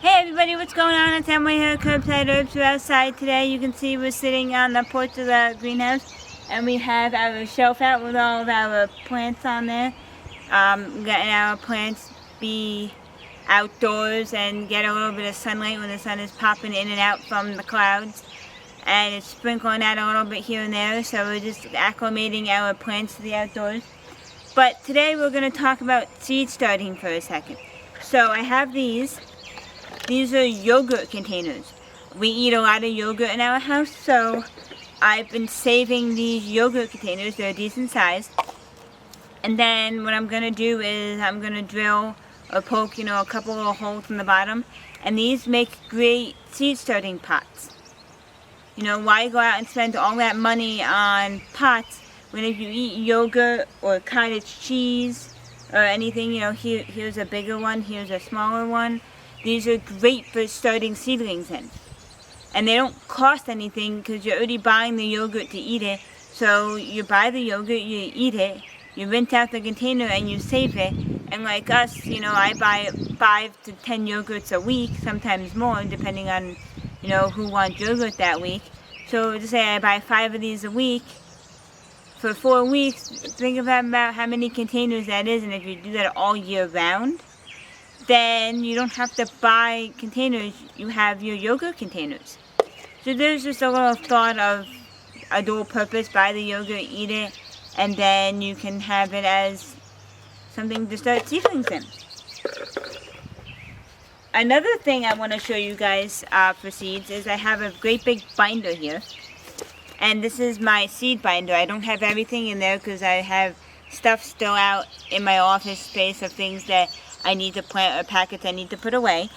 Hey everybody, what's going on? It's Emily here, Curbside Herbs. We're outside today. You can see we're sitting on the porch of the greenhouse, and we have our shelf out with all of our plants on there. Letting our plants be outdoors and get a little bit of sunlight when the sun is popping in and out from the clouds. And it's sprinkling out a little bit here and there, so we're just acclimating our plants to the outdoors. But today we're going to talk about seed starting for a second. So I have these. These are yogurt containers. We eat a lot of yogurt in our house, so I've been saving these yogurt containers. They're decent size. And then what I'm going to do is I'm going to drill or poke, a couple little holes in the bottom. And these make great seed starting pots. Why go out and spend all that money on pots when if you eat yogurt or cottage cheese or anything, here's a bigger one, here's a smaller one. These are great for starting seedlings in. And they don't cost anything because you're already buying the yogurt to eat it. So you buy the yogurt, you eat it, you rinse out the container and you save it. And like us, I buy 5 to 10 yogurts a week, sometimes more, depending on, who wants yogurt that week. So to say I buy 5 of these a week, for 4 weeks, think about how many containers that is. And if you do that all year round, then you don't have to buy containers, you have your yogurt containers. So there's just a little thought of a dual purpose: buy the yogurt, eat it, and then you can have it as something to start seedlings in. Another thing I want to show you guys for seeds is I have a great big binder here. And this is my seed binder. I don't have everything in there because I have stuff still out in my office space of things that I need to plant or packets I need to put away.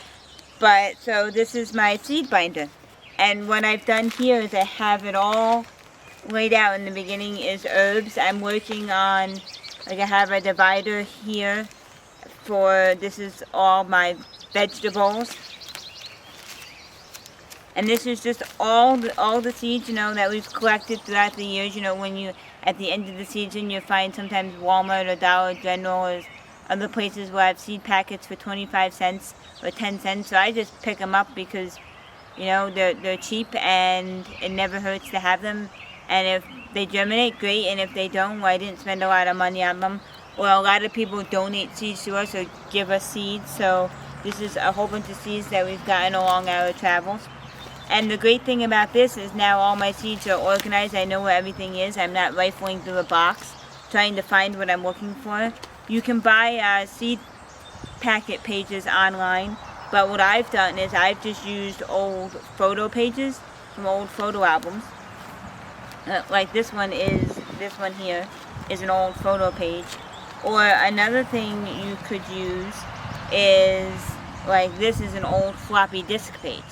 But so this is my seed binder. And what I've done here is I have it all laid out. In the beginning is herbs. I'm working on, I have a divider here for, this is all my vegetables. And this is just all the seeds, that we've collected throughout the years. When you, at the end of the season, you find sometimes Walmart or Dollar General or other places will have seed packets for 25 cents or 10 cents. So I just pick them up because, they're cheap and it never hurts to have them. And if they germinate, great. And if they don't, well, I didn't spend a lot of money on them. Well, a lot of people donate seeds to us or give us seeds. So this is a whole bunch of seeds that we've gotten along our travels. And the great thing about this is now all my seeds are organized. I know where everything is. I'm not rifling through a box trying to find what I'm looking for. You can buy seed packet pages online, but what I've done is I've just used old photo pages from old photo albums. Like this one here is an old photo page. Or another thing you could use is, like, this is an old floppy disk page.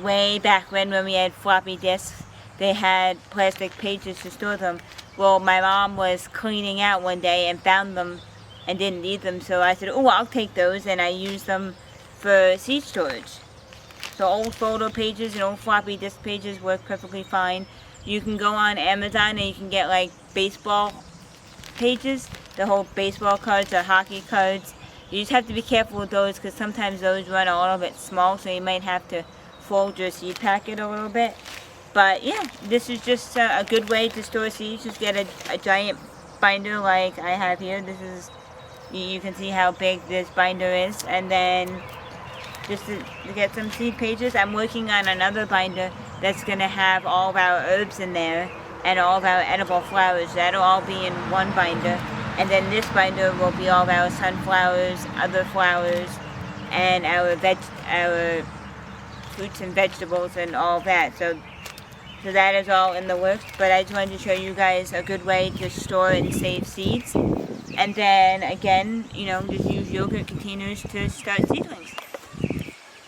Way back when we had floppy disks, they had plastic pages to store them. Well, my mom was cleaning out one day and found them and didn't need them, so I said, oh, I'll take those, and I used them for seed storage. So old photo pages and old floppy disk pages work perfectly fine. You can go on Amazon and you can get like baseball pages, the whole baseball cards or hockey cards. You just have to be careful with those because sometimes those run a little bit small, so you might have to fold your seed packet a little bit. But yeah, this is just a good way to store seeds. Just get a giant binder like I have here. This is, you can see how big this binder is. And then just to get some seed pages, I'm working on another binder that's going to have all of our herbs in there and all of our edible flowers. That'll all be in one binder. And then this binder will be all of our sunflowers, other flowers, and our fruits and vegetables and all that. So that is all in the works, but I just wanted to show you guys a good way to store and save seeds. And then again, just use yogurt containers to start seedlings.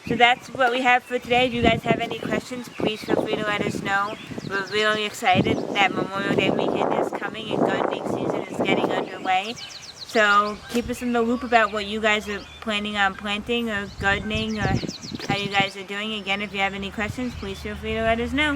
So that's what we have for today. If you guys have any questions, please feel free to let us know. We're really excited that Memorial Day weekend is coming and gardening season is getting underway. So keep us in the loop about what you guys are planning on planting or gardening or how you guys are doing. Again, if you have any questions, please feel free to let us know.